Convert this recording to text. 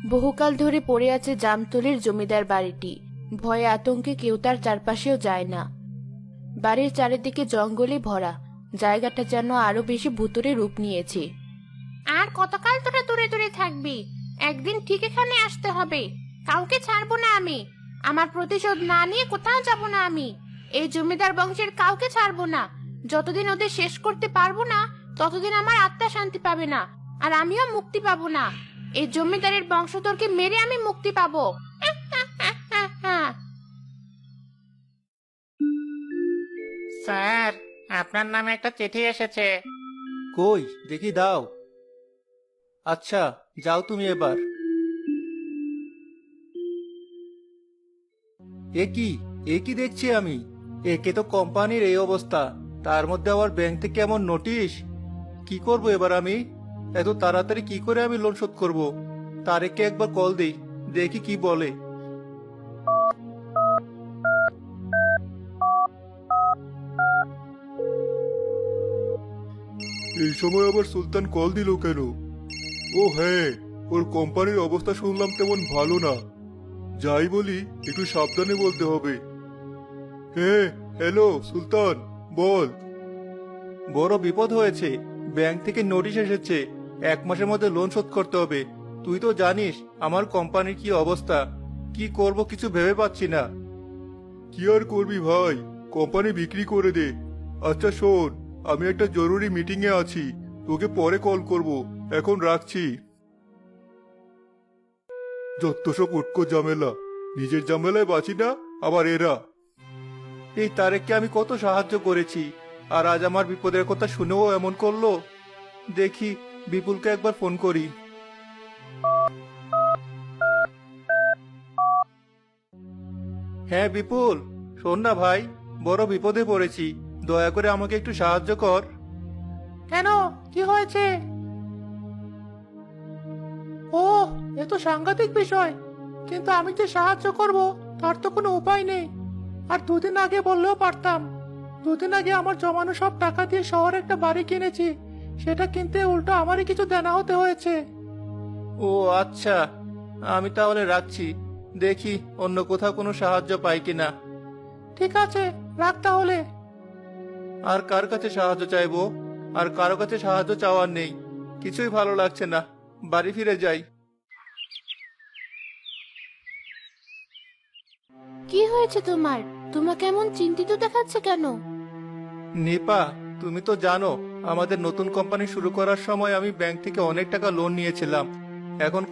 বহুকাল ধরে পড়ে আছে জামতলির জমিদার বাড়িটি। ভয়ে আতঙ্কে কেউ তার চারপাশেও যায় না। বাড়ির চারিদিকে জঙ্গলে ভরা, জায়গাটা যেন আরো বেশি ভুতুড়ে রূপ নিয়েছে। আর কতকাল তোরা দূরে দূরে থাকবি? একদিন ঠিক এখানে আসতে হবে। কাউকে ছাড়বো না আমি। আমার প্রতিশোধ না নিয়ে কোথাও যাব না আমি। এই জমিদার বংশের কাউকে ছাড়বো না। যতদিন ওদের শেষ করতে পারবো না, ততদিন আমার আত্মা শান্তি পাবে না, আর আমিও মুক্তি পাবো না। এই জমিদারের বংশধরকে মেরে আমি মুক্তি পাবো। স্যার, আপনার নামে একটা চিঠি এসেছে। কই দেখি দাও। আচ্ছা, যাও তুমি এবার। এ কি দেখছি আমি? একে তো কোম্পানির এই অবস্থা, তার মধ্যে আবার ব্যাংক থেকে এমন নোটিশ। কি করব এবার আমি? এত তাড়াতাড়ি কি করে আমি লোন শোধ করব? তারেককে একবার কল দেই, দেখি কি বলে। এই সময় আবার সুলতান কল দিল কেন? ও হ্যাঁ, ওর কোম্পানির অবস্থা শুনলাম তেমন ভালো না। যাই বলি একটু সাবধানে বলতে হবে। হ্যাঁ, হ্যালো সুলতান, বল। বড় বিপদ হয়েছে, ব্যাংক থেকে নোটিশ এসেছে। 1 মাসের মধ্যে লোন শোধ করতে হবে। তুই তো জানিস আমার কোম্পানির কি অবস্থা। কি করব কিছু ভেবে পাচ্ছি না। কি আর করবি ভাই, কোম্পানি বিক্রি করে দে। আচ্ছা শোন, আমি একটা জরুরি মিটিং এ আছি, তোকে পরে কল করব। এখন রাখছি। যত সব উটকো ঝামেলা, নিজের ঝামেলায় বাঁচি না, আবার এরা। এই তারেককে আমি কত সাহায্য করেছি, আর আজ আমার বিপদের কথা শুনেও এমন করলো। দেখি বিপুলকে একবার ফোন করি। হ্যাঁ বিপুল, শোন না ভাই, বড় বিপদে পড়েছি, দয়া করে আমাকে একটু সাহায্য কর। কেন, কি হয়েছে? ও, এ তো সাংঘাতিক বিষয়। কিন্তু আমি যে সাহায্য করব তার তো কোনো উপায় নেই। আর 2 দিন আগে বললেও পারতাম। 2 দিন আগে আমার জমানো সব টাকা দিয়ে শহরে একটা বাড়ি কিনেছি। সেটা কিনতে উল্টো আমারই কিছু দেনা হতে হয়েছে। ও আচ্ছা, আমি তাহলে রাখছি, দেখি অন্য কোথাও কোনো সাহায্য পাই কিনা। ঠিক আছে, রাখ তাহলে। আর কার কাছে সাহায্য চাইবো? আর কারো কাছে সাহায্য চাওয়ার নেই। কিছুই ভালো লাগছে না, বাড়ি ফিরে যাই। কি হয়েছে তোমার? তোমাকে এমন চিন্তিত দেখাচ্ছে কেন? নিপা, তুমি তো জানো আমাদের নতুন কোম্পানি শুরু করার সময় আমি ব্যাংক থেকে অনেক টাকা লোন নিয়েছিলাম। এখন